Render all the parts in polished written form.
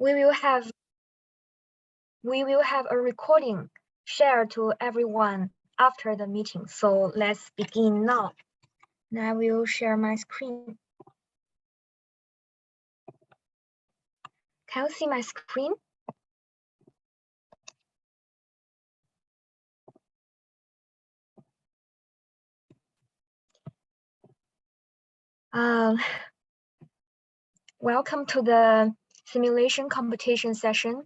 we will have a recording shared to everyone after the meeting. So let's begin now. And I will share my screen. Can you see my screen? Welcome to the simulation competition session.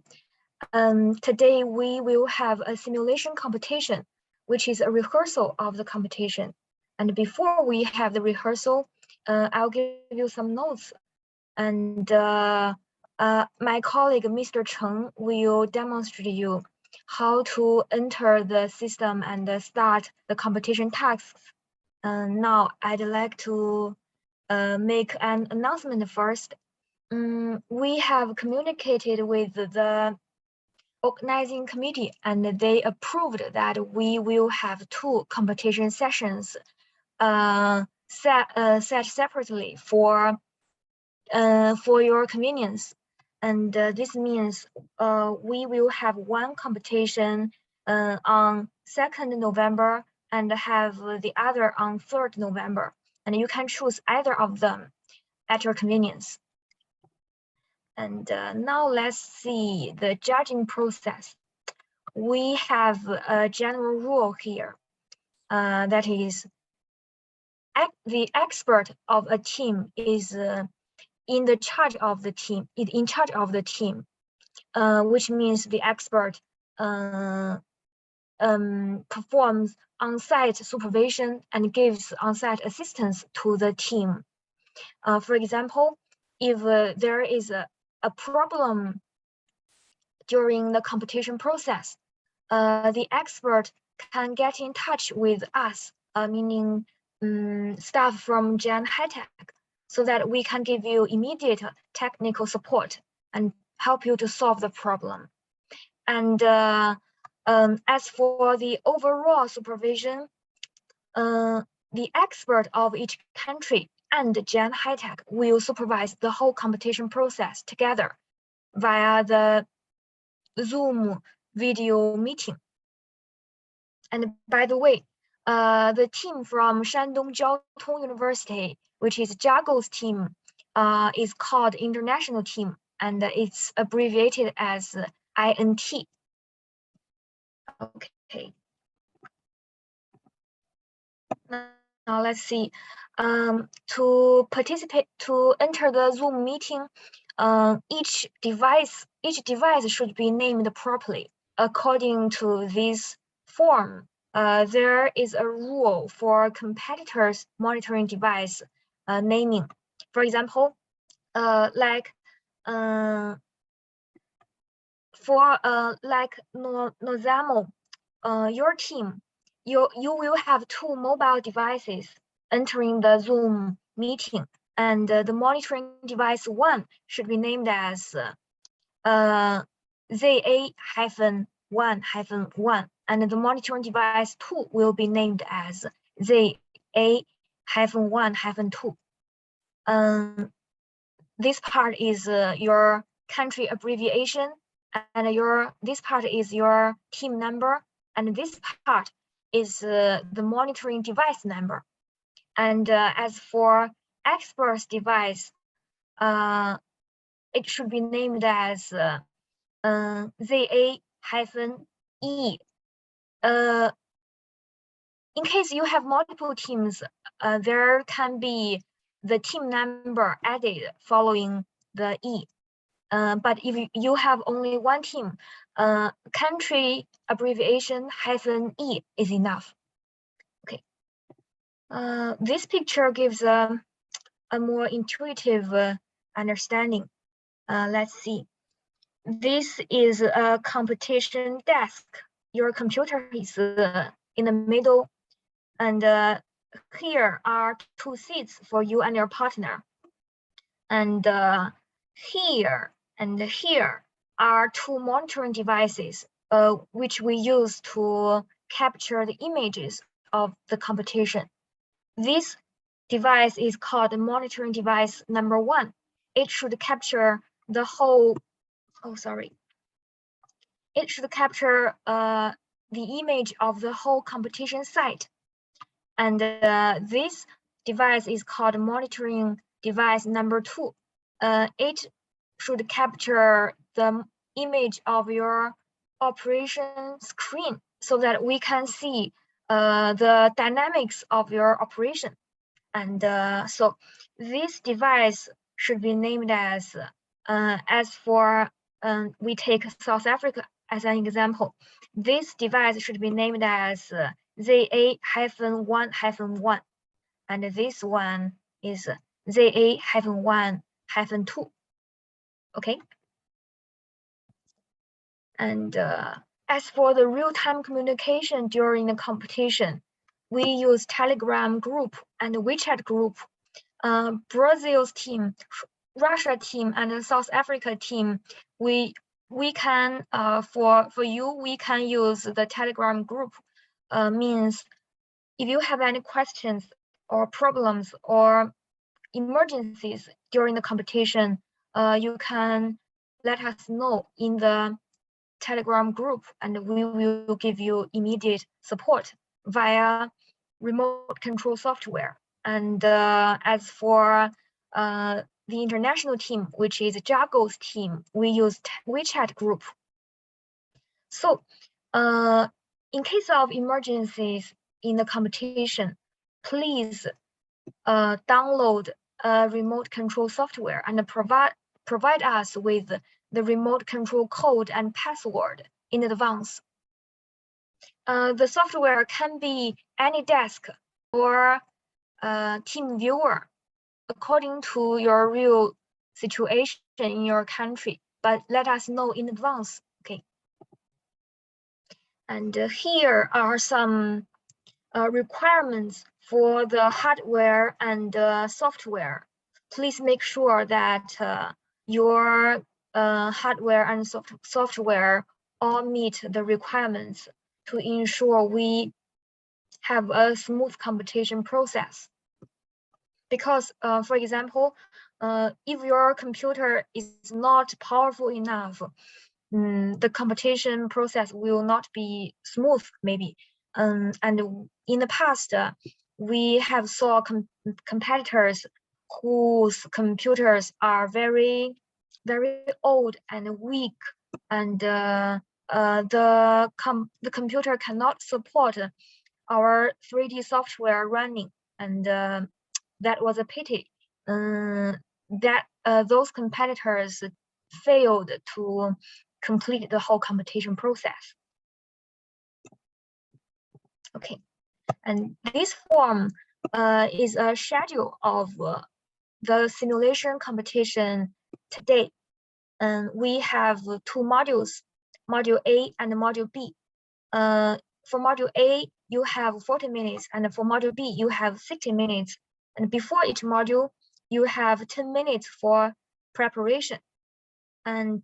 Today we will have a simulation competition, which is a rehearsal of the competition. And before we have the rehearsal, I'll give you some notes. And my colleague, Mr. Cheng, will demonstrate you how to enter the system and start the competition tasks. Now I'd like to make an announcement first. We have communicated with the organizing committee and they approved that we will have 2 competition sessions set separately for your convenience. And this means we will have 1 competition on 2nd November and have the other on 3rd November. And you can choose either of them at your convenience. And now let's see the judging process. We have a general rule here. That is, the expert of a team is in charge of the team, which means the expert performs on-site supervision and gives on-site assistance to the team. For example, if there is a problem during the competition process, the expert can get in touch with us, meaning staff from Gen High Tech, so that we can give you immediate technical support and help you to solve the problem. And as for the overall supervision, the expert of each country and Gen High Tech will supervise the whole competition process together via the Zoom video meeting. And by the way, the team from Shandong Jiaotong University, which is Jago's team, is called International Team, and it's abbreviated as INT. Okay. Now let's see. To enter the Zoom meeting, each device should be named properly according to this form. There is a rule for competitors monitoring device naming. For example, like Nozamo, your team, you will have 2 mobile devices entering the Zoom meeting, and the monitoring device 1 should be named as ZA-1-1, and the monitoring device 2 will be named as ZA-1-2. This part is your country abbreviation, and this part is your team number, and this part is the monitoring device number. And as for expert's device, it should be named as ZA-E. In case you have multiple teams, there can be the team number added following the E. But if you have only 1 team, country abbreviation -E is enough. Okay. This picture gives a more intuitive understanding. Let's see. This is a competition desk. Your computer is in the middle, and here are 2 seats for you and your partner. And here and here are 2 monitoring devices, which we use to capture the images of the competition. This device is called monitoring device number 1. It should capture the whole sorry. It should capture the image of the whole competition site. And this device is called monitoring device number 2. It should capture the image of your operation screen so that we can see the dynamics of your operation. And so this device should be named as for we take South Africa as an example. This device should be named as ZA-1-1, and this one is ZA-1-2. Okay. And as for the real-time communication during the competition, we use Telegram group and WeChat group. Brazil's team, Russia team, and the South Africa team, we can for you we can use the Telegram group. Means if you have any questions or problems or emergencies during the competition, you can let us know in the Telegram group, and we will give you immediate support via remote control software. And as for the international team, which is Jago's team, we use WeChat group. So in case of emergencies in the competition, please download remote control software and provide us with the remote control code and password in advance. The software can be any desk or team viewer according to your real situation in your country, but let us know in advance. Okay. And here are some requirements for the hardware and software. Please make sure that your hardware and software all meet the requirements to ensure we have a smooth competition process. Because, for example, if your computer is not powerful enough, the competition process will not be smooth, maybe. And in the past, we have saw competitors whose computers are very, very old and weak, and the computer cannot support our 3D software running, and that was a pity. That those competitors failed to complete the whole competition process. Okay, and this form is a schedule of the simulation competition today. And we have 2 modules, Module A and Module B. For Module A, you have 40 minutes, and for Module B, you have 60 minutes. And before each module, you have 10 minutes for preparation. And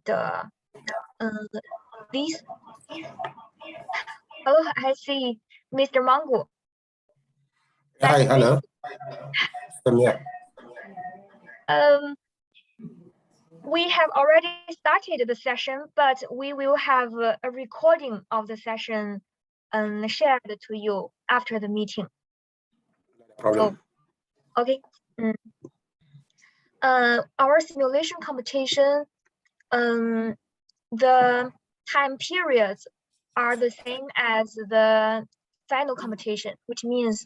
these. Oh, I see, Mr. Mango. Hi, hello. We have already started the session, but we will have a recording of the session shared to you after the meeting. Problem. So, okay. Our simulation competition, the time periods are the same as the final competition, which means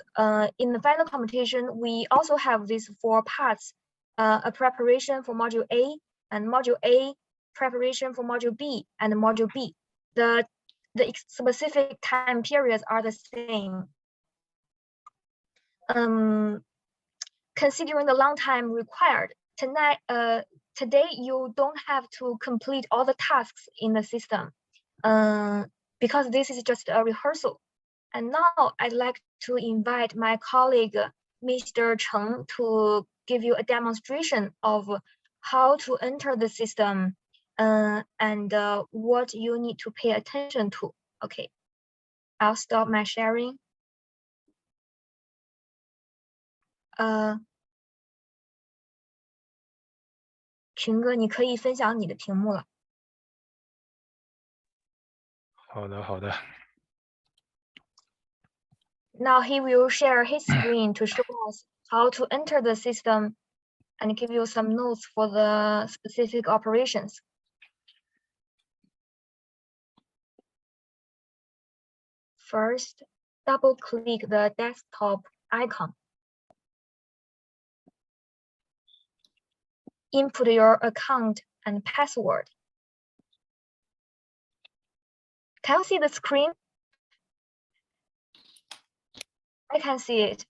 in the final competition, we also have these 4 parts, a preparation for Module A, and Module A, preparation for Module B, and Module B. The specific time periods are the same. Considering the long time required, today you don't have to complete all the tasks in the system because this is just a rehearsal. And now I'd like to invite my colleague, Mr. Cheng, to give you a demonstration of how to enter the system and what you need to pay attention to. Okay, I'll stop my sharing.群哥，你可以分享你的屏幕了。好的，好的。 Now he will share his screen to show us how to enter the system and give you some notes for the specific operations. First, double-click the desktop icon. Input your account and password. Can you see the screen? I can see it.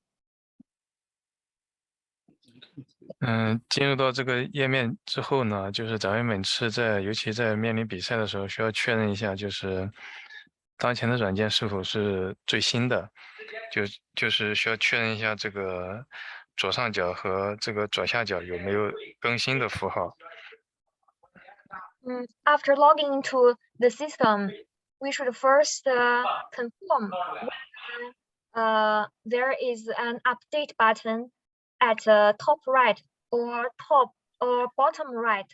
进入到这个页面之后呢，就是咱们每次尤其在面临比赛的时候，需要确认一下，就是当前的软件是否是最新的，就是需要确认一下这个左上角和这个左下角有没有更新的符号。After logging into the system, we should first confirm whether there is an update button at the top right or bottom right,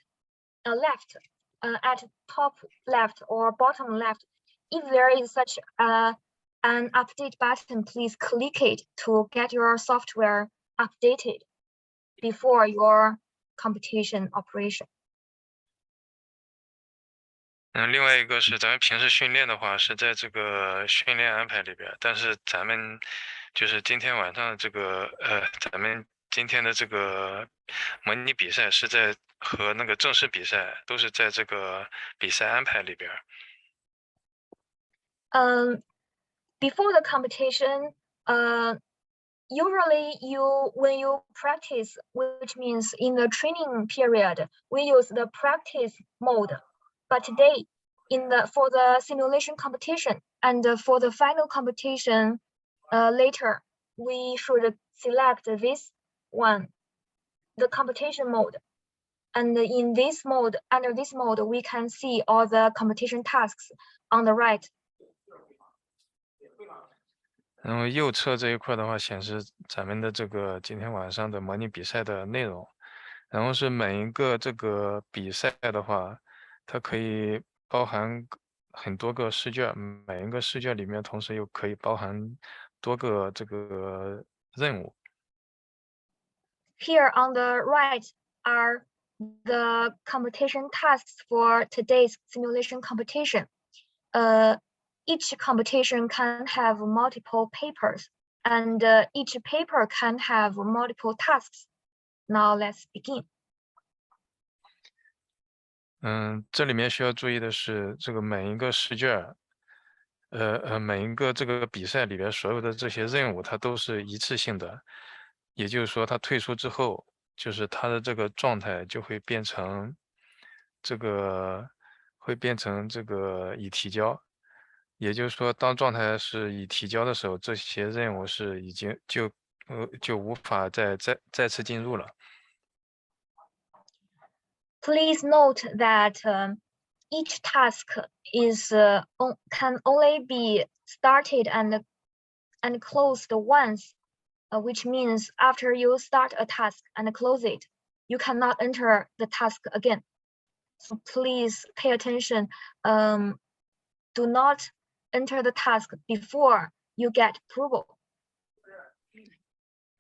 left, at top left or bottom left. If there is such an update button, please click it to get your software updated before your competition operation. 另外一个是咱们平时训练的话是在这个训练安排里边，但是咱们就是今天晚上这个咱们今天的这个模拟比赛是在和那个正式比赛都是在这个比赛安排里边。Before the competition, usually when you practice, which means in the training period, we use the practice mode. But today, for the simulation competition and for the final competition later, we should select this one, the competition mode. And in this mode, under this mode, we can see all the competition tasks on the right. 然后右侧这一块的话，显示咱们的这个今天晚上的模拟比赛的内容。然后是每一个这个比赛的话，它可以包含很多个试卷，每一个试卷里面同时又可以包含多个这个任务。Here on the right are the competition tasks for today's simulation competition. Each competition can have multiple papers, and each paper can have multiple tasks. Now let's begin. 这里面需要注意的是，这个每一个试卷，每一个这个比赛里边所有的这些任务，它都是一次性的，也就是说，它退出之后，就是它的这个状态就会变成这个已提交。也就是说，当状态是已提交的时候，这些任务是已经就无法再次进入了。Please note that each task can only be started and closed once, which means after you start a task and close it, you cannot enter the task again. So please pay attention. Do not enter the task before you get approval.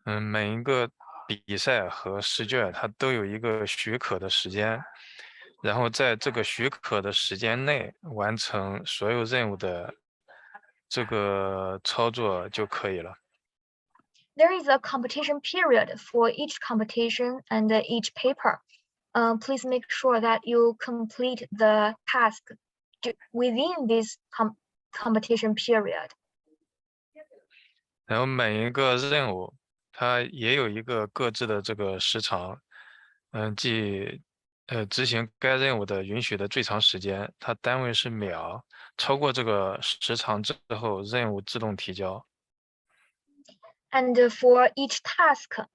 每一个比赛和试卷它都有一个许可的时间，然后在这个许可的时间内完成所有任务的这个操作就可以了。There is a competition period for each competition and each paper. Please make sure that you complete the task within this competition period. 然后每一个任务它也有一个各自的这个时长，即执行该任务的允许的最长时间，它单位是秒，超过这个时长之后，任务自动提交。And for each task,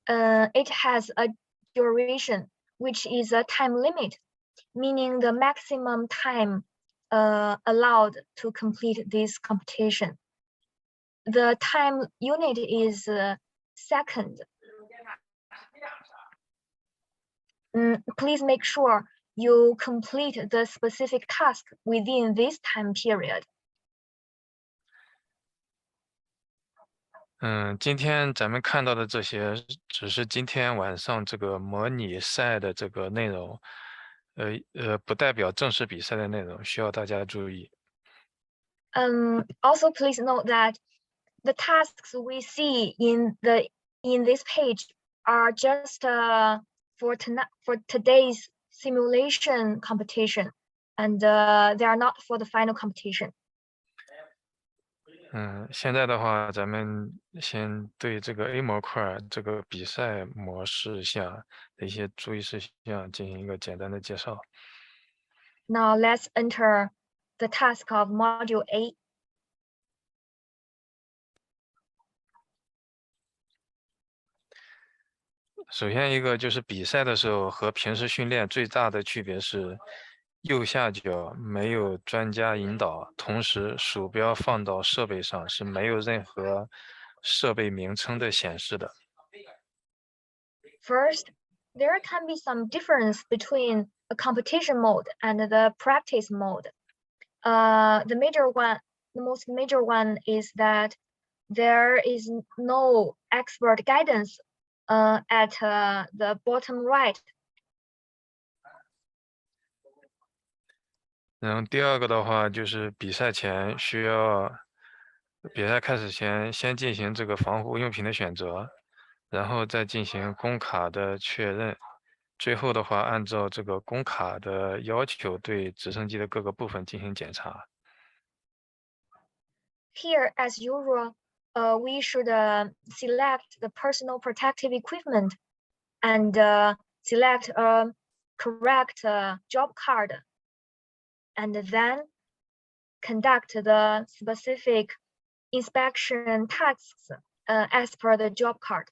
it has a duration, which is a time limit, meaning the maximum time allowed to complete this competition. The time unit is second. Please make sure you complete the specific task within this time period. 今天咱们看到的这些只是今天晚上这个模拟赛的这个内容，不代表正式比赛的内容，需要大家注意。Also, please note that the tasks we see in this page are just for today's simulation competition, and they are not for the final competition. 现在的话，咱们先对这个 A 模块这个比赛模式下的一些注意事项进行一个简单的介绍。Now let's enter the task of Module A. 首先一个就是比赛的时候和平时训练最大的区别是，右下角没有专家引导，同时鼠标放到设备上是没有任何设备名称的显示的。First, there can be some difference between a competition mode and the practice mode. The most major one is that there is no expert guidance at the bottom right. 然后第二个的话就是比赛前需要，比赛开始前先进行这个防护用品的选择，然后再进行工卡的确认，最后的话按照这个工卡的要求对直升机的各个部分进行检查。Here, as usual, we should select the personal protective equipment and select a correct job card, and then conduct the specific inspection tasks as per the job card.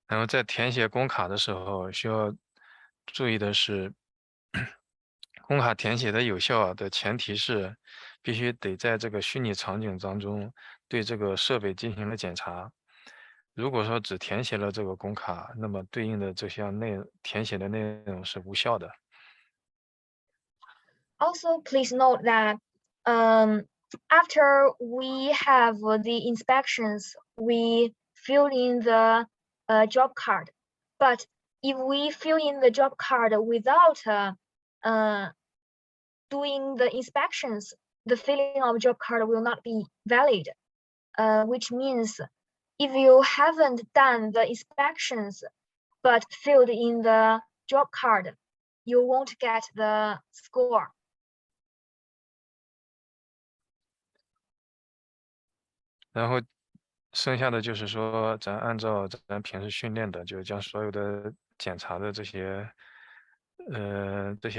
然后在填写工卡的时候，需要注意的是，工卡填写的有效的前提是，必须得在这个虚拟场景当中对这个设备进行了检查。如果说只填写了这个工卡，那么对应的这项填写的内容是无效的。Also, please note that after we have the inspections, we fill in the job card. But if we fill in the job card without doing the inspections, the filling of job card will not be valid, which means if you haven't done the inspections but filled in the job card, you won't get the score. 然后剩下的就是说，咱按照咱平时训练的，就将所有的检查的这些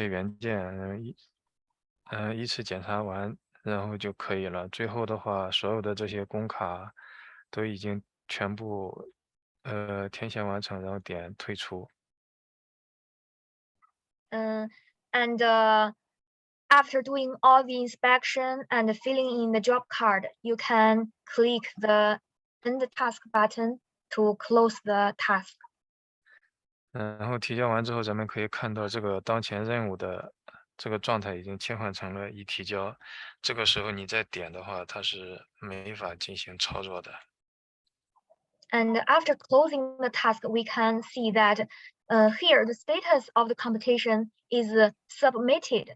元件，依次检查完，然后就可以了。最后的话，所有的这些工卡都已经全部填写完成，然后点退出。And after doing all the inspection and filling in the job card, you can click the end task button to close the task. 然后提交完之后，咱们可以看到这个当前任务的这个状态已经切换成了已提交。这个时候你再点的话，它是没法进行操作的。And after closing the task, we can see that here the status of the competition is submitted.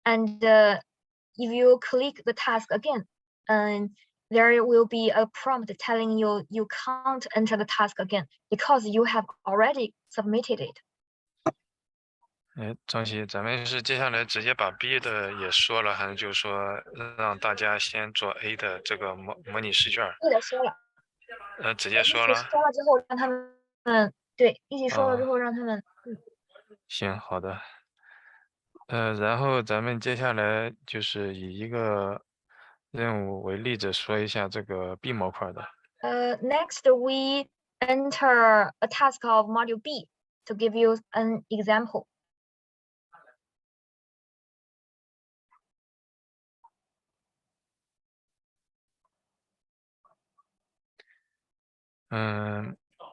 And if you click the task again, there will be a prompt telling you you can't enter the task again because you have already submitted it. 张希，咱们是接下来直接把 B 的也说了，还是就是说让大家先做 A 的这个模拟试卷？对的，说了。直接说了。说了之后，让他们对一起说了之后，让他们行，好的。然后咱们接下来就是以一个任务为例子说一下这个 B 模块的。Next, we enter a task of module B to give you an example.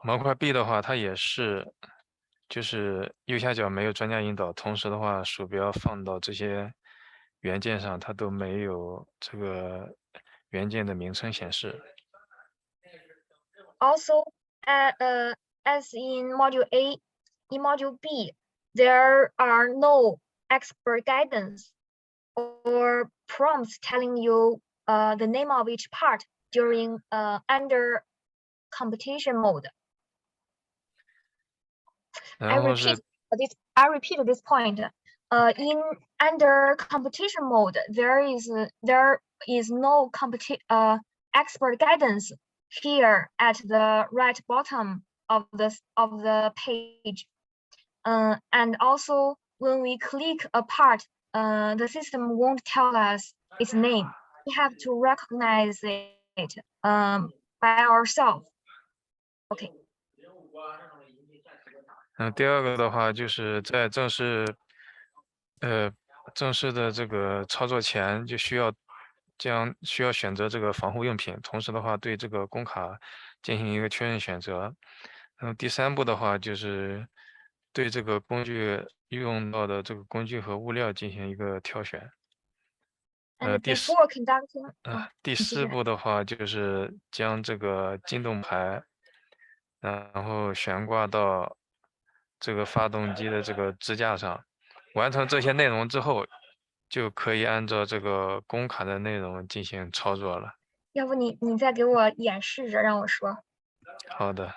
模块 B 的话，它也是就是右下角没有专家引导，同时的话，鼠标放到这些元件上，它都没有这个元件的名称显示。Also, as in Module A, in Module B, there are no expert guidance or prompts telling you the name of each part during under competition mode. I 然后是 repeat this point. In under competition mode, there is no expert guidance here at the right bottom of the page. And also, when we click a part, the system won't tell us its name. We have to recognize it by ourselves. Okay. 第二个的话，就是在正式的这个操作前，就需要选择这个防护用品，同时的话对这个工卡进行一个确认选择。第三步的话，就是对这个工具用到的这个工具和物料进行一个挑选。 And 第四 before conducting, 第四步的话，就是将这个进动排，然后悬挂到这个发动机的这个支架上。完成这些内容之后，就可以按照这个工卡的内容进行操作了。要不你再给我演示着让我说。好的，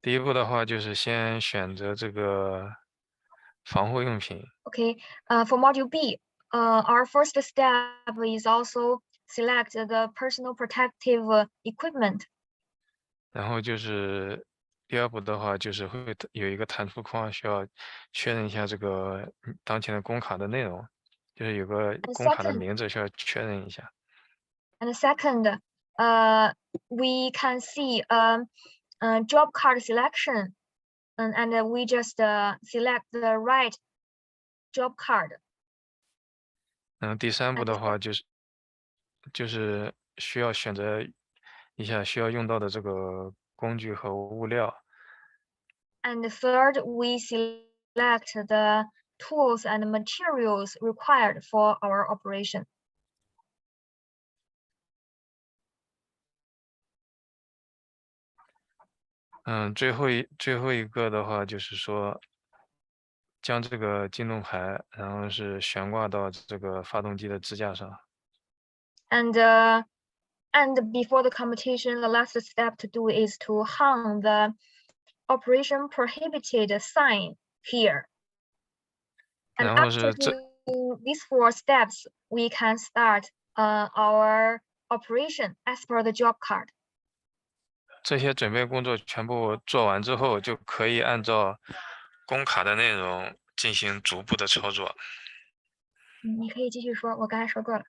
第一步的话就是先选择这个防护用品。Okay, for Module B, our first step is also select the personal protective equipment. 然后就是第二步的话，就是会有一个弹出框，需要确认一下这个当前的工卡的内容，就是有个工卡的名字需要确认一下。And second, we can see job card selection, and we just select the right job card. 第三步的话就是需要选择一下需要用到的这个工具和物料。And third, we select the tools and materials required for our operation. 最后一个的话就是说，将这个进动排，然后是悬挂到这个发动机的支架上。And before the competition, the last step to do is to hang the operation prohibited sign here. And after doing these 4 steps, we can start our operation as per the job card. 这些准备工作全部做完之后，就可以按照工卡的内容进行逐步的操作。你可以继续说，我刚才说过了。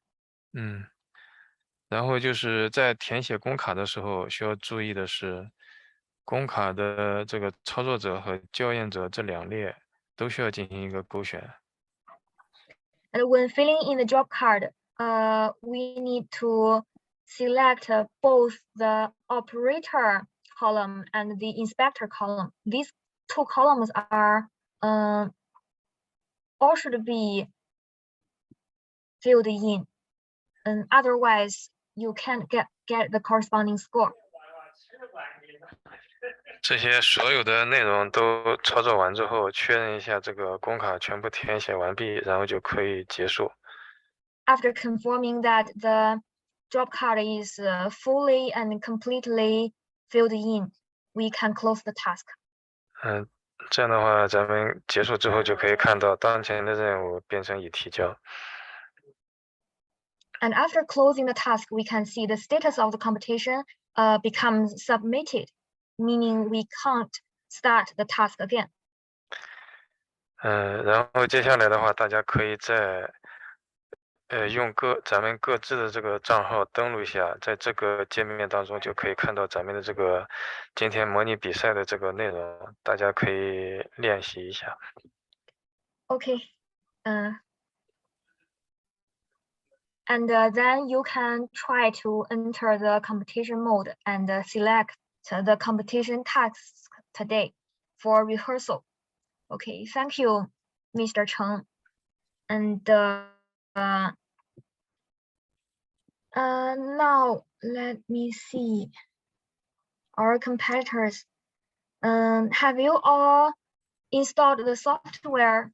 然后就是在填写工卡的时候，需要注意的是，工卡的这个操作者和校验者这2列都需要进行一个勾选。And when filling in the job card, we need to select both the operator column and the inspector column. These 2 columns are all should be filled in, and otherwise you can't get the corresponding score. 这些所有的内容都操作完之后，确认一下这个工卡全部填写完毕，然后就可以结束。After confirming that the job card is fully and completely filled in, we can close the task. 这样的话，咱们结束之后就可以看到当前的任务变成已提交。And after closing the task, we can see the status of the competition becomes submitted, meaning we can't start the task again. 然后接下来的话，大家可以在用咱们各自的这个账号登录一下，在这个界面当中就可以看到咱们的这个今天模拟比赛的这个内容，大家可以练习一下。Okay. And then you can try to enter the competition mode and select the competition task today for rehearsal. Okay, thank you, Mr. Cheng. And now let me see our competitors. Have you all installed the software?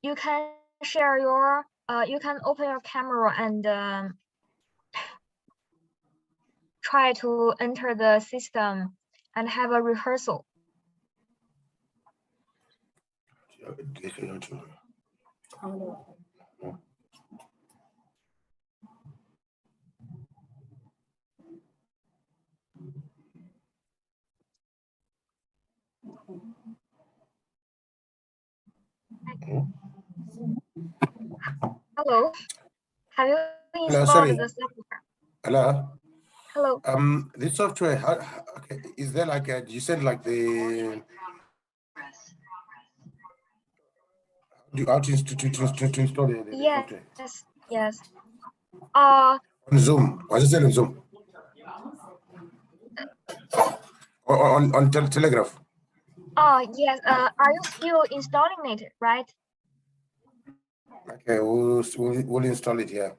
You can share your, you can open your camera and try to enter the system and have a rehearsal. Hello, have you installed sorry. the software? Hello. Hello. This software, okay, is there like a, you said like the, how to install the software? Yes. On Zoom. Was it on Zoom? Or on Telegraph? Yes. Are you still installing it, right? Okay, we'll install it here.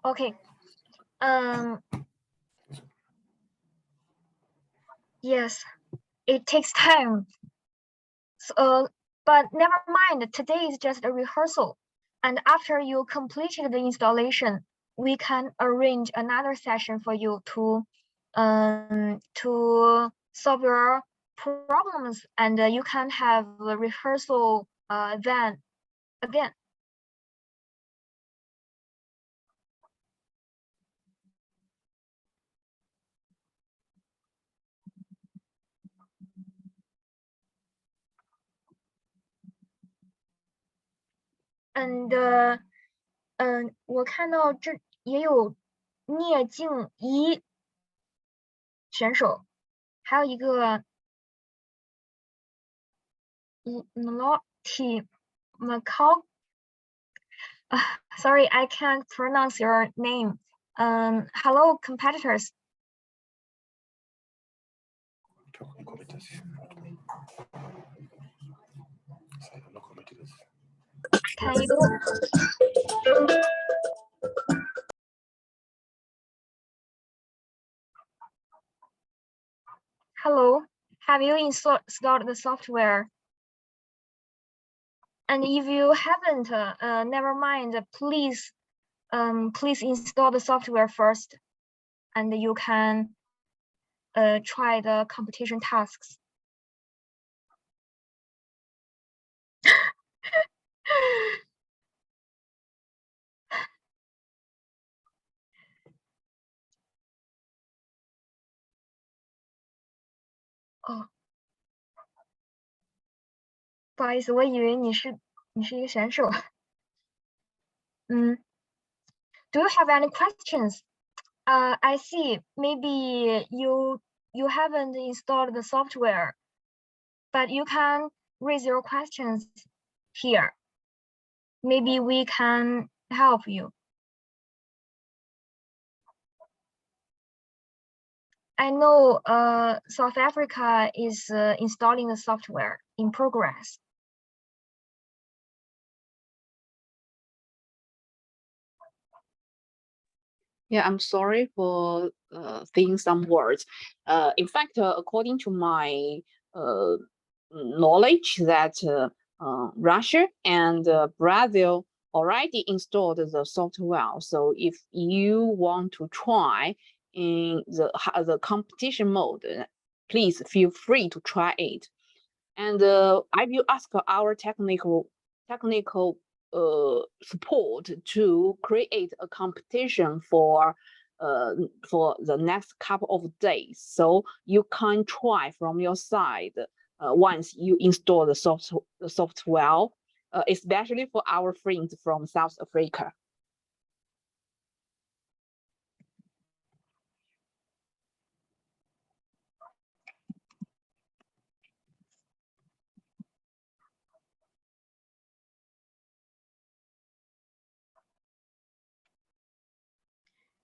Okay. Yes, it takes time. So, but never mind. Today is just a rehearsal, and after you completed the installation, we can arrange another session for you to solve your problems, and you can have a rehearsal then again. And 我看到这也有聂静怡选手，还有一个Lottie McCall. Sorry, I can't pronounce your name. Hello, competitors. Can you? Hello, have you installed the software? And if you haven't, never mind. Please install the software first, and you can try the competition tasks.哦，不好意思，我以为你是一个选手。Do you have any questions? I see. Maybe you haven't installed the software, but you can raise your questions here. Maybe we can help you. I know South Africa is installing the software in progress. Yeah, I'm sorry for saying some words. In fact, according to my knowledge, that Russia and Brazil already installed the software. So if you want to try in the competition mode, please feel free to try it. And I will ask our technical support to create a competition for the next couple of days, so you can try from your side once you install the software, especially for our friends from South Africa.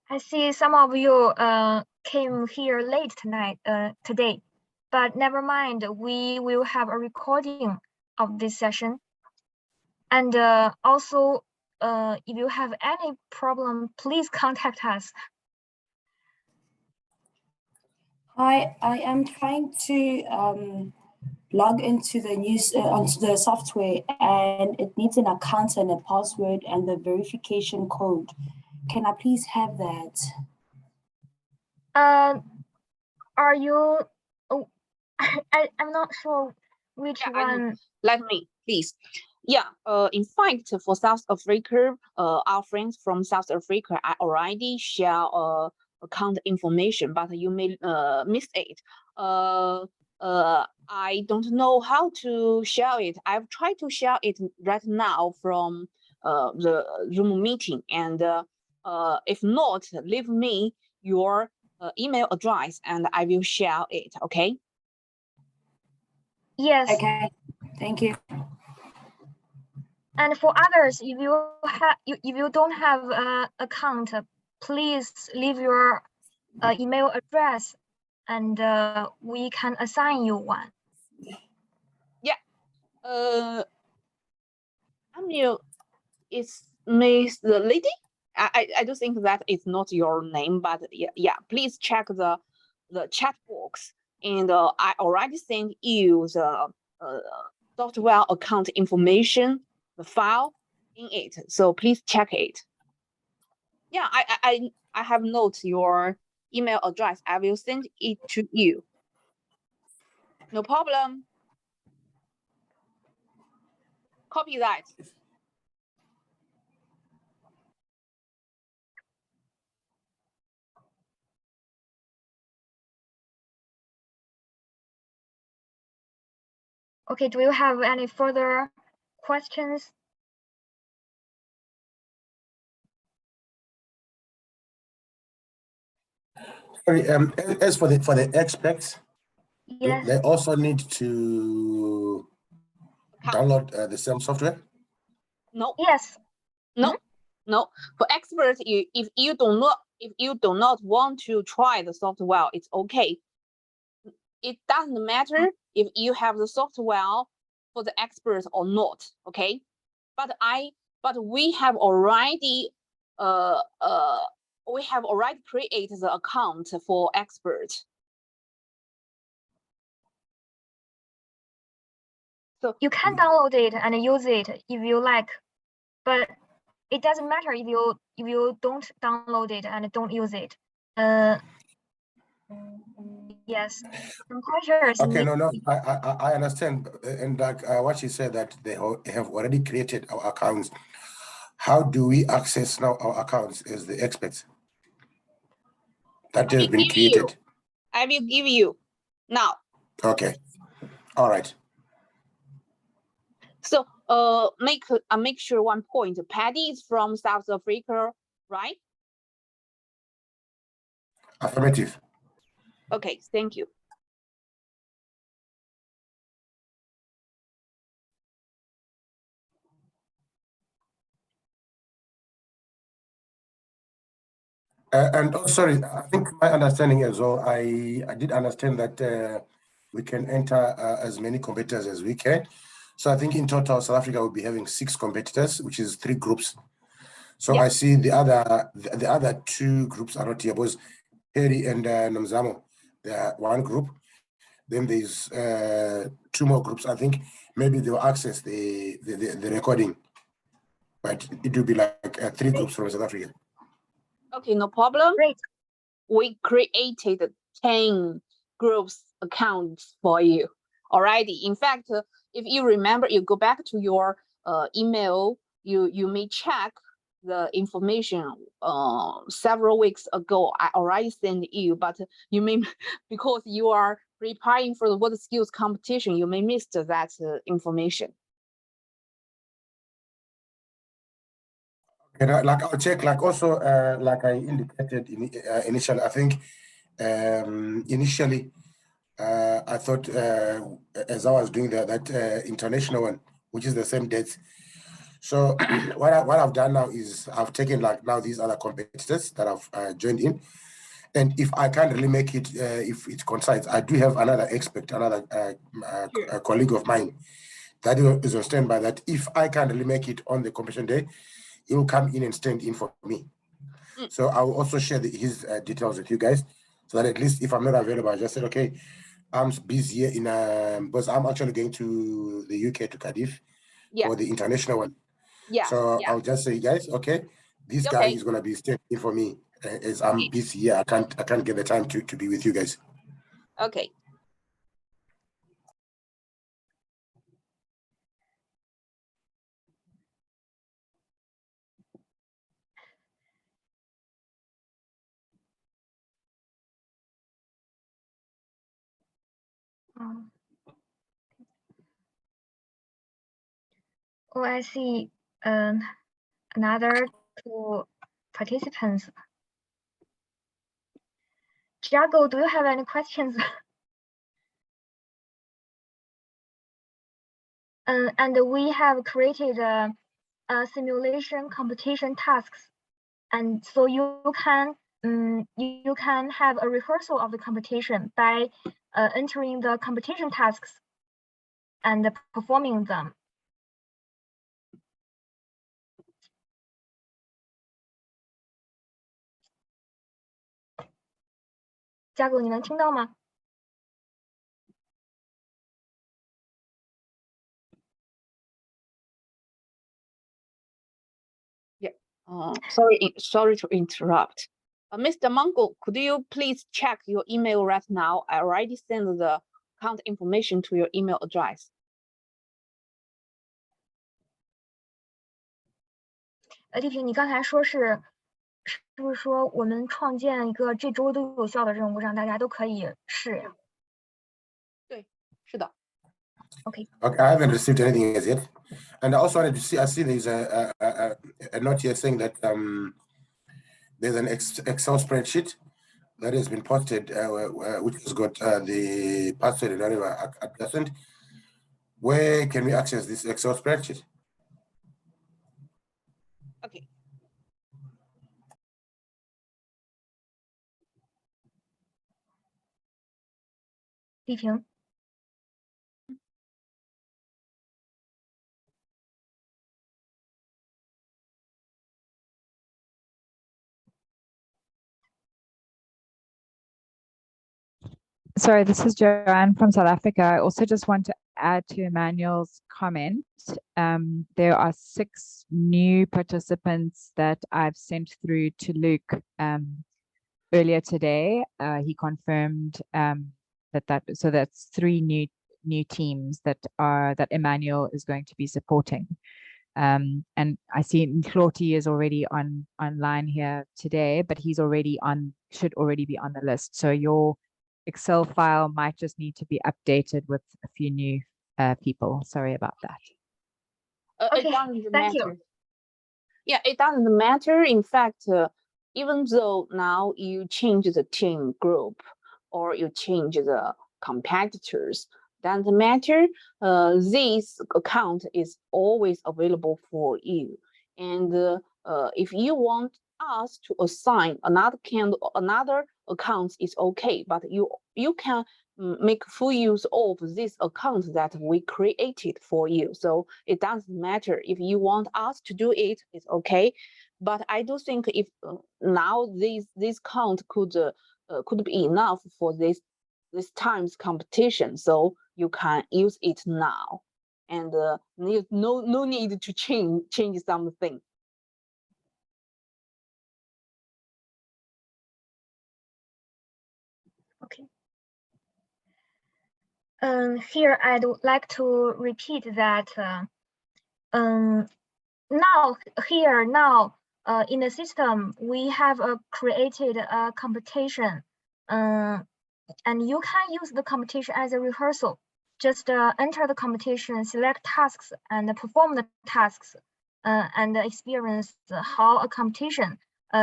I see some of you came here late today. but never mind, we will have a recording of this session. And also, if you have any problem, please contact us. Hi, I am trying to log into the onto the software, and it needs an account and a password and the verification code. Can I please have that? Are you? Oh, I'm not sure which one. Let me, please. Yeah, in fact, for South Africa, our friends from South Africa, I already share account information, but you may miss it. I don't know how to share it. I've tried to share it right now from the Zoom meeting, and if not, leave me your email address and I will share it. Okay. Yes. Okay, thank you. And for others, if you don't have an account, please leave your email address, and we can assign you one. Yeah. It's Miss the lady. I do think that it's not your name, but yeah. Please check the chat box, and I already sent you the software account information, the file in it. So please check it. Yeah, I have noted your email address. I will send it to you. No problem. Copy that. Okay, do you have any further questions? Sorry, as for the experts, Yes. they also need to download the same software. No. Yes. No. No. For experts, if you do not want to try the software, it's okay. It doesn't matter if you have the software for the experts or not. Okay. But we have already created the account for experts. So you can download it and use it if you like, but it doesn't matter if you don't download it and don't use it. Yes, some pleasures. Okay, no, I understand, and like what she said, that they have already created our accounts. How do we access now our accounts as the experts that have been created? I will give you now. Okay, all right. So make sure one point. Patty is from South Africa, right? Affirmative. Okay, thank you. And oh, sorry, I think my understanding as well, I did understand that we can enter as many competitors as we can. So I think in total, South Africa will be having 6 competitors, which is 3 groups. So Yeah. I see the other 2 groups are not here, because Harry and Nomzamo, they are one group. Then there's 2 more groups. I think maybe they'll access the recording, but it will be like 3 groups from South Africa. Okay, no problem. Great. We created 10 groups accounts for you already. In fact, if you remember, you go back to your email, you may check the information several weeks ago. I already sent you, but you may, because you are preparing for the water skills competition, you may miss that information. And like I'll check, like also like I indicated initially, I think initially I thought as I was doing that international one, which is the same dates. So what I've done now is I've taken like now these other competitors that I've joined in, And if I can't really make it, if it coincides, I do have another expert, another a colleague of mine that is on standby, that if I can't really make it on the competition day, he will come in and stand in for me. So I will also share his details with you guys, so that at least if I'm not available, I just said, okay, I'm busy in because I'm actually going to the UK, to Cardiff, for the international one. So I'll just say, guys, okay, this guy is gonna be standing in for me as I'm busy here. I can't get the time to be with you guys. Okay. Oh, I see. Another 2 participants. Jago, do you have any questions? And we have created a simulation competition tasks, and so you can have a rehearsal of the competition by entering the competition tasks and performing them. Jago，你能听到吗？ Sorry to interrupt. Mr. Mungo, could you please check your email right now? I already sent the account information to your email address. 丽萍，你刚才说是不是说我们创建一个这周都有效的任务，让大家都可以试呀？对，是的。Okay. Okay, I haven't received anything as yet, and I also wanted to see. I see there's a note here saying that there's an Excel spreadsheet that has been posted, which has got the password and whatever at present. Where can we access this Excel spreadsheet? Okay. Li Ping. Sorry, this is Joanne from South Africa. I also just want to add to Emmanuel's comment. There are 6 new participants that I've sent through to Luke earlier today. He confirmed so that's 3 new teams that Emmanuel is going to be supporting. And I see Nhloti is already online here today, but he's should already be on the list. So your Excel file might just need to be updated with a few new people. Sorry about that. Okay, it doesn't thank matter. you. Yeah, it doesn't matter. In fact, even though now you change the team group or you change the competitors, doesn't matter. This account is always available for you. And if you want us to assign another account is okay, but you can make full use of this account that we created for you. So it doesn't matter if you want us to do it, it's okay. But I do think if now this count could be enough for this time's competition, so you can use it now, and no need to change something. Okay. Here I'd like to repeat that now in the system we have created a competition, and you can use the competition as a rehearsal. Just enter the competition, select tasks, and perform the tasks, and experience how a competition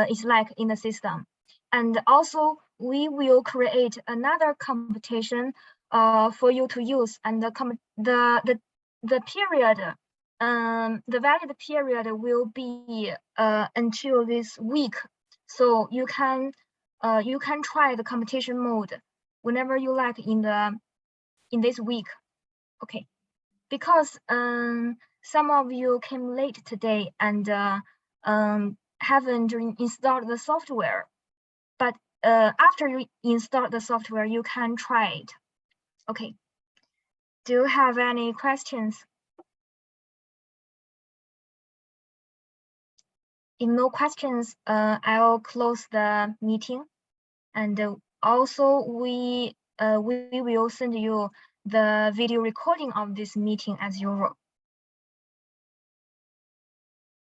is like in the system. And also, we will create another competition for you to use, and the period, the valid period will be until this week, so you can you can try the competition mode whenever you like in this week. Okay, because some of you came late today and haven't installed the software, but after you install the software, you can try it. Okay. Do you have any questions? If no questions, I'll close the meeting, and also we will send you the video recording of this meeting as usual.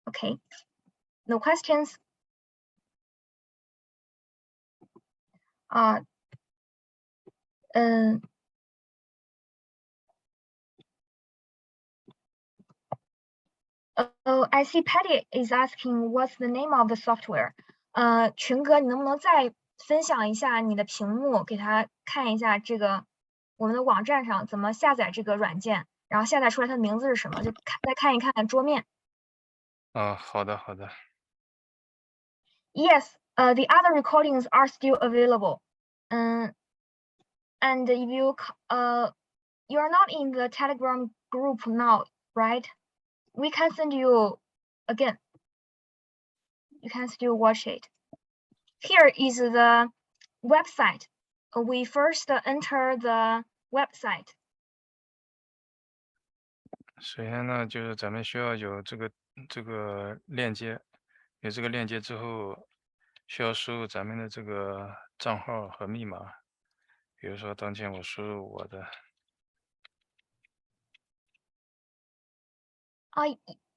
Okay, no questions. Oh, I see Patty is asking what's the name of the software. 群哥，你能不能再分享一下你的屏幕，给他看一下这个我们的网站上怎么下载这个软件，然后下载出来它的名字是什么，就再看一看桌面。好的好的。Yes, the other recordings are still available. And if you are not in the Telegram group now, right? We can send you again. You can still watch it. Here is the website. We first enter the website. 首先呢，就是咱们需要有这个链接，有这个链接之后，需要输入咱们的这个账号和密码。比如说，当前我输入我的。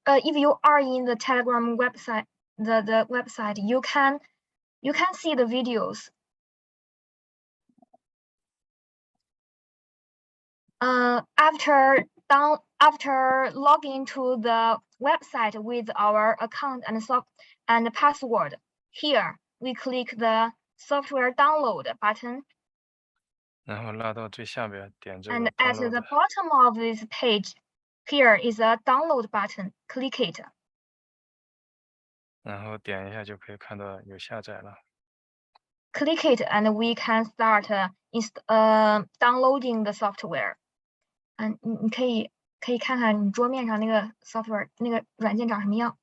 If you are in the Telegram website, the website, you can see the videos. After logging to the website with our account and password, here we click the software download button. 然后拉到最下边，点这个 And at the download。bottom of this page, here is a download button. Click it. 然后点一下就可以看到有下载了。Click it, and we can start downloading the software. 你可以看看你桌面上那个 software 那个软件长什么样。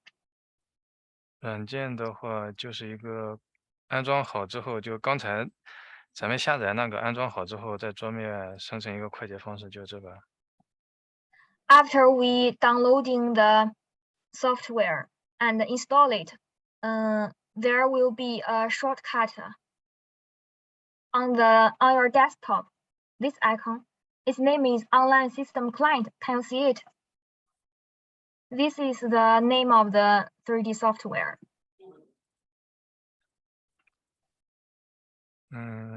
软件的话就是一个安装好之后，就刚才咱们下载那个安装好之后，在桌面生成一个快捷方式，就这个。After we downloading the software and install it, there will be a shortcut on your desktop. This icon, its name is Online System Client. Can you see it? This is the name of the 3D software.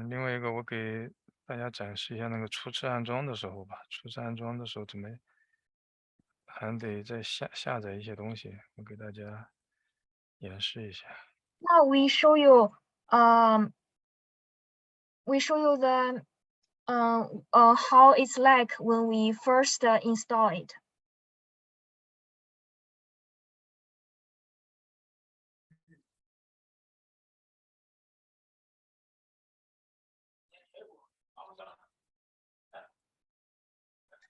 另外一个我给大家展示一下那个初次安装的时候吧。初次安装的时候怎么还得再下载一些东西，我给大家演示一下。Now we show you the how it's like when we first install it.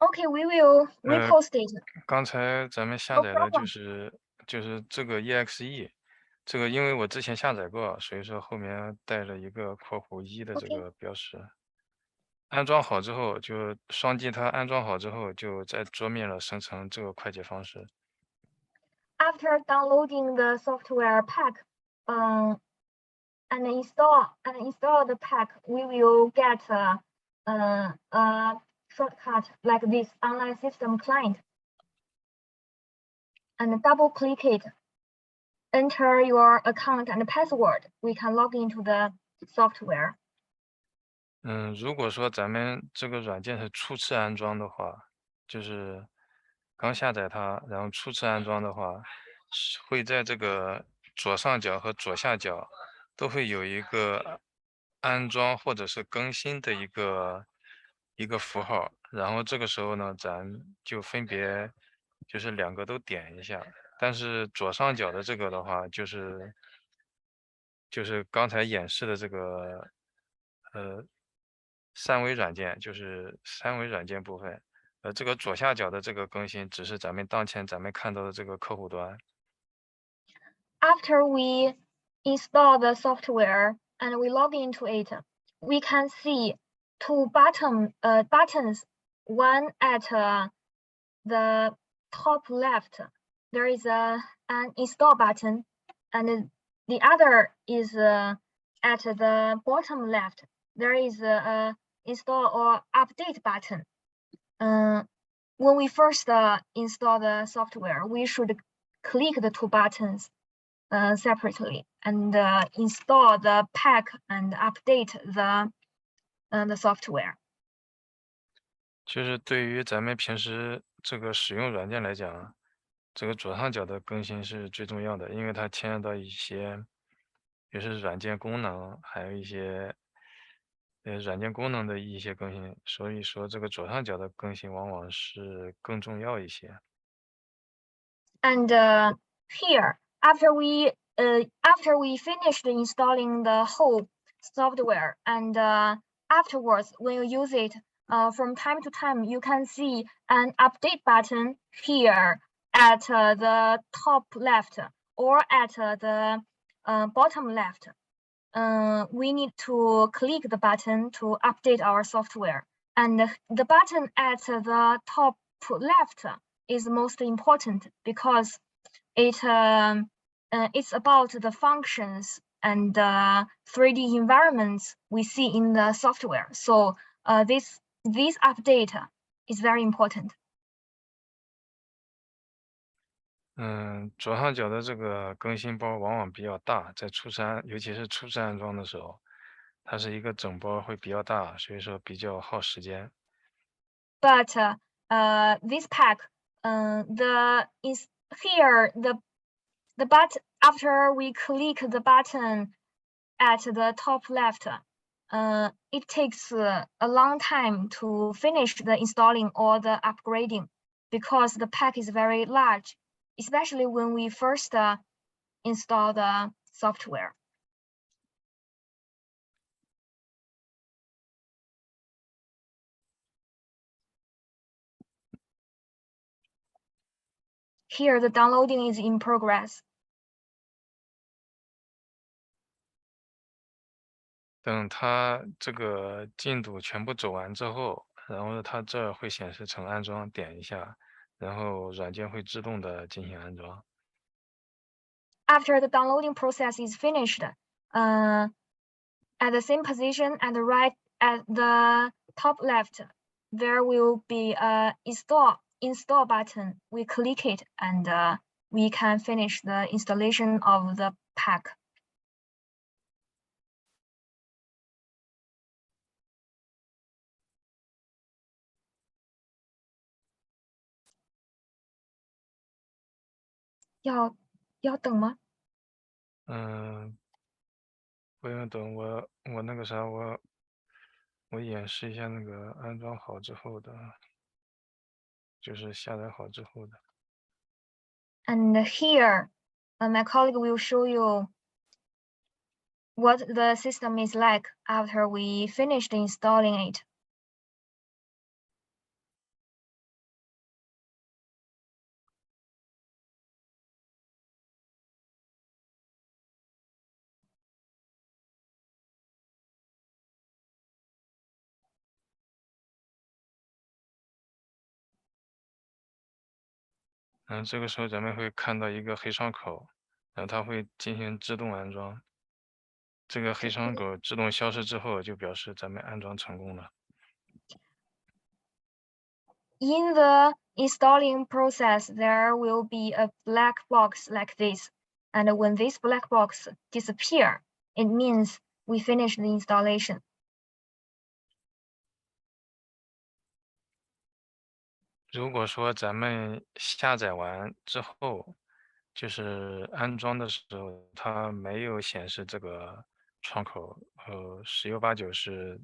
Okay, we will repost it. 刚才咱们下载的就是这个 EXE， 这个因为我之前下载过，所以说后面带了一个括弧1的这个标识。安装好之后，就双击它安装好之后，就在桌面了生成这个快捷方式。After downloading the software pack, and install the pack, we will get a shortcut like this online system client. And double click it. Enter your account and password. We can log into the software. 如果说咱们这个软件是初次安装的话，就是刚下载它，然后初次安装的话，会在这个左上角和左下角都会有一个安装或者是更新的一个符号，然后这个时候呢，咱就分别就是两个都点一下，但是左上角的这个的话，就就是刚才演示的这个三维软件，就是三维软件部分。这个左下角的这个更新只是当前咱们看到的这个客户端。After we install the software and we log into it, we can see two buttons. One at the top left, there is an install button, and the other is at the bottom left. There is a install or update button. When we first install the software, we should click the two buttons separately and install the pack and update the software. 就是对于咱们平时这个使用软件来讲，这个左上角的更新是最重要的，因为它牵扯到一些，也是软件功能，还有一些软件功能的一些更新，所以说这个左上角的更新往往是更重要一些。And here, after we finished installing the whole software, and afterwards, when you use it, from time to time, you can see an update button here at the top left or at the bottom left. We need to click the button to update our software. And the button at the top left is most important because it's about the functions and 3D environments we see in the software. So this update is very important. 左上角的这个更新包往往比较大，在尤其是初次安装的时候，它是一个整包会比较大，所以说比较耗时间。But this pack, the button after we click the button at the top left, it takes a long time to finish the installing or the upgrading because the pack is very large, especially when we first install the software. Here, the downloading is in progress. 等它这个进度全部走完之后，然后它这儿会显示成安装，点一下，然后软件会自动的进行安装。After the downloading process is finished, at the same position and right at the top left, there will be a install button. We click it and we can finish the installation of the pack. 要等吗？不用等，我那个啥，我演示一下那个安装好之后的，就是下载好之后的。And here, my colleague will show you what the system is like after we finished installing it. 这个时候咱们会看到一个黑窗口，然后它会进行自动安装。这个黑窗口自动消失之后，就表示咱们安装成功了。In the installing process, there will be a black box like this. And when this black box disappears, it means we finished the installation. 如果说咱们下载完之后，就是安装的时候，它没有显示这个窗口，十有八九是，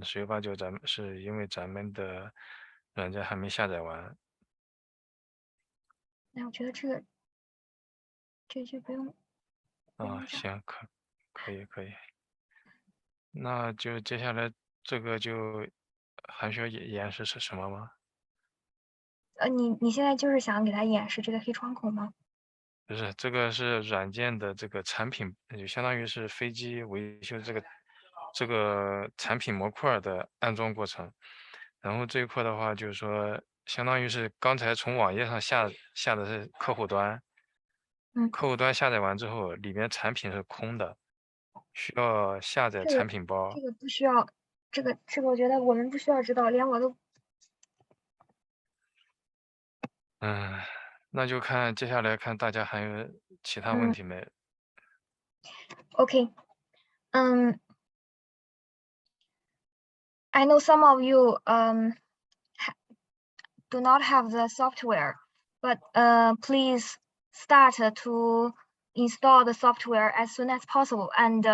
十有八九咱们是因为咱们的软件还没下载完。那我觉得这就不用啊，行，可以。那就接下来这个就还需要演示是什么吗？你现在就是想给他演示这个黑窗口吗？不是，这个是软件的这个产品，就相当于是飞机维修这个产品模块的安装过程。然后这一块的话，就是说，相当于是刚才从网页上下的是客户端，客户端下载完之后，里面产品是空的，需要下载产品包。这个不需要，这个我觉得我们不需要知道，连我都。那就看接下来看大家还有其他问题没？Okay. I know some of you do not have the software, but please start to install the software as soon as possible. And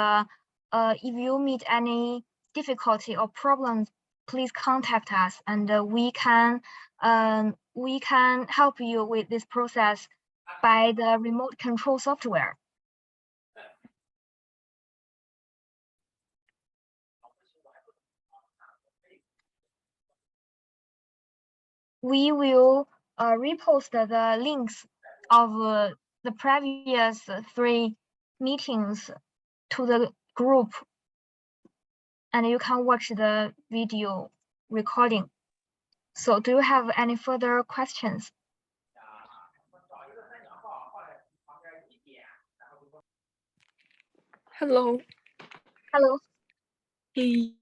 if you meet any difficulty or problems, please contact us, and we can help you with this process by the remote control software. We will repost the links of the previous 3 meetings to the group, and you can watch the video recording. So do you have any further questions? Hello. Hello. Hey.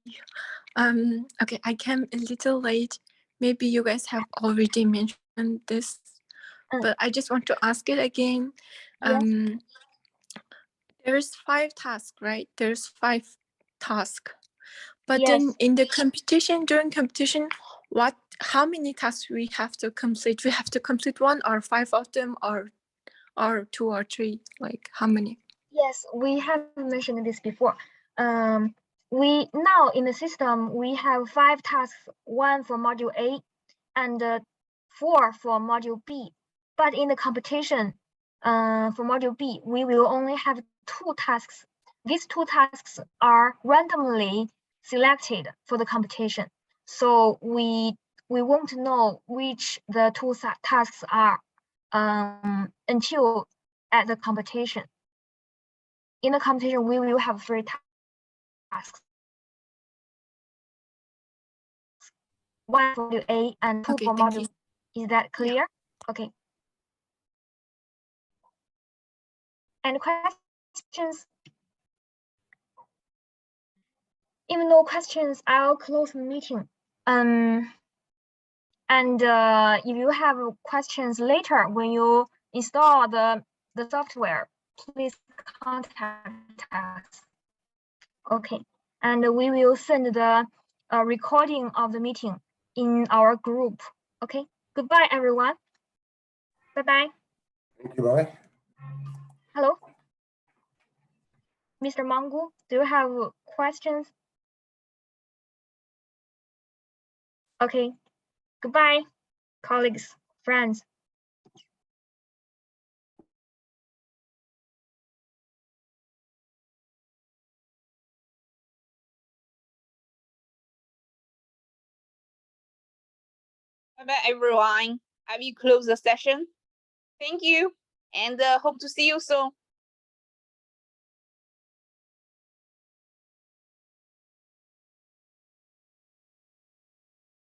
Okay, I came a little late. Maybe you guys have already mentioned this, but I just want to ask it again. Yes. There's 5 tasks, right? There's 5 tasks. But Yes. then in the competition, during competition, how many tasks we have to complete? We have to complete 1 or 5 of them, or 2 or 3, like how many? Yes, we have mentioned this before. We now in the system, we have 5 tasks, 1 for module A and 4 for module B. But in the competition, for module B, we will only have 2 tasks. These 2 tasks are randomly selected for the competition. So we won't know which the 2 tasks are until at the competition. In the competition, we will have 3 tasks. 1 for module A and 2 for module B. Is that clear? Yeah. Okay. Any questions? If no questions, I'll close the meeting. And if you have questions later when you install the software, please contact us. Okay, and we will send the recording of the meeting in our group. Okay, goodbye, everyone. Bye-bye. Thank you, bye. Hello, Mr. Mangu, do you have questions? Okay, goodbye, colleagues, friends. Bye-bye, everyone. I will close the session. Thank you, and hope to see you soon.